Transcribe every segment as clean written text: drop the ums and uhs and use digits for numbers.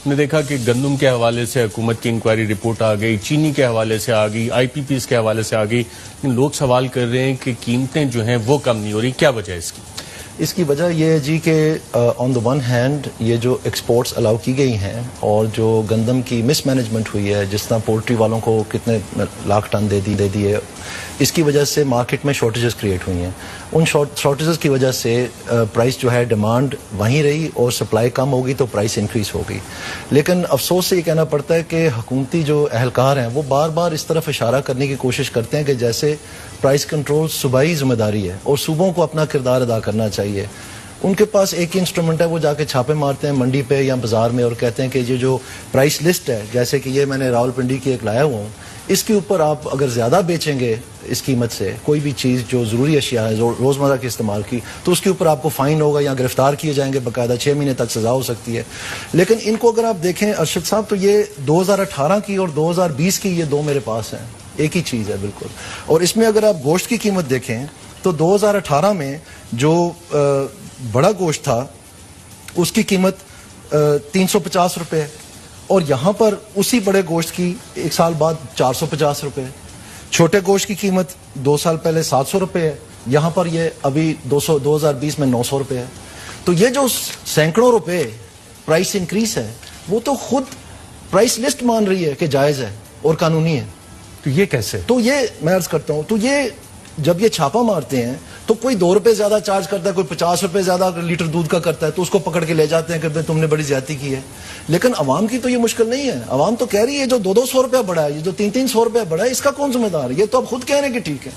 نے دیکھا کہ گندم کے حوالے سے حکومت کی انکوائری رپورٹ آ گئی، چینی کے حوالے سے آ گئی، آئی پی پیز کے حوالے سے آ گئی، لوگ سوال کر رہے ہیں کہ قیمتیں جو ہیں وہ کم نہیں ہو رہی، کیا وجہ ہے اس کی؟ اس کی وجہ یہ ہے جی کہ آن دا ون ہینڈ یہ جو ایکسپورٹس الاؤ کی گئی ہیں اور جو گندم کی مس مینجمنٹ ہوئی ہے، جس طرح پولٹری والوں کو کتنے لاکھ ٹن دے دیے، اس کی وجہ سے مارکیٹ میں شارٹیجز کریٹ ہوئی ہیں. ان شارٹیجز کی وجہ سے پرائس جو ہے ڈیمانڈ وہیں رہی اور سپلائی کم ہوگی تو پرائس انکریز ہوگی. لیکن افسوس سے یہ کہنا پڑتا ہے کہ حکومتی جو اہلکار ہیں وہ بار بار اس طرف اشارہ کرنے کی کوشش کرتے ہیں کہ جیسے پرائس کنٹرول صوبائی ذمہ داری ہے اور صوبوں کو اپنا کردار ادا کرنا چاہیے. ان کے پاس ایک ہی انسٹرومنٹ ہے، وہ جا کے چھاپے مارتے ہیں منڈی پہ یا بازار میں اور کہتے ہیں کہ یہ جو پرائس لسٹ ہے، جیسے کہ یہ میں نے راولپنڈی کی ایک لایا ہوا ہوں، اس کے اوپر آپ اگر زیادہ بیچیں گے اس قیمت سے کوئی بھی چیز جو ضروری اشیاء ہے روزمرہ کے استعمال کی، تو اس کے اوپر آپ کو فائن ہوگا یا گرفتار کیے جائیں گے، باقاعدہ 6 مہینے تک سزا ہو سکتی ہے. لیکن ان کو اگر آپ دیکھیں ارشد صاحب تو یہ 2018 کی اور 2020 کی یہ دو میرے پاس ہیں، ایک ہی چیز ہے بالکل. اور اس میں اگر آپ گوشت کی قیمت دیکھیں تو 2018 میں جو بڑا گوشت تھا اس کی قیمت 350 روپے، اور یہاں پر اسی بڑے گوشت کی ایک سال بعد 450 روپے. چھوٹے گوشت کی قیمت 2 سال پہلے 700 روپے ہے، یہاں پر یہ ابھی 2020 میں 900 روپے ہے. تو یہ جو سینکڑوں روپے پرائس انکریز ہے وہ تو خود پرائس لسٹ مان رہی ہے کہ جائز ہے اور قانونی ہے. تو یہ کیسے؟ تو یہ میں عرض کرتا ہوں، تو یہ جب یہ چھاپا مارتے ہیں تو کوئی 2 روپے زیادہ چارج کرتا ہے، کوئی 50 روپے زیادہ لیٹر دودھ کا کرتا ہے، تو اس کو پکڑ کے لے جاتے ہیں کہ تم نے بڑی زیادتی کی ہے. لیکن عوام کی تو یہ مشکل نہیں ہے. عوام تو کہہ رہی ہے جو 200 روپے بڑھا ہے، یہ جو 300 روپے بڑھا ہے، اس کا کون ذمہ دار ہے؟ یہ تو اب خود کہہ رہے ہیں کہ ٹھیک ہے.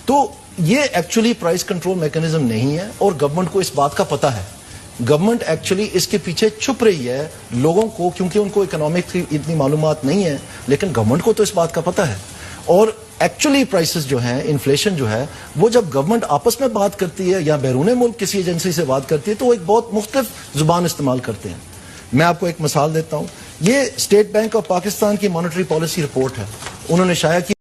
تو یہ ایکچولی پرائس کنٹرول میکانزم نہیں ہے اور گورنمنٹ کو اس بات کا پتہ ہے. گورنمنٹ ایکچولی اس کے پیچھے چھپ رہی ہے لوگوں کو، کیونکہ ان کو اکنامک کی اتنی معلومات نہیں ہے، لیکن گورنمنٹ کو تو اس بات کا پتہ ہے. اور ایکچولی پرائسز جو ہیں، انفلیشن جو ہے، وہ جب گورنمنٹ آپس میں بات کرتی ہے یا بیرون ملک کسی ایجنسی سے بات کرتی ہے تو وہ ایک بہت مختلف زبان استعمال کرتے ہیں. میں آپ کو ایک مثال دیتا ہوں. یہ اسٹیٹ بینک آف پاکستان کی مانیٹری پالیسی رپورٹ ہے، انہوں نے شائع کی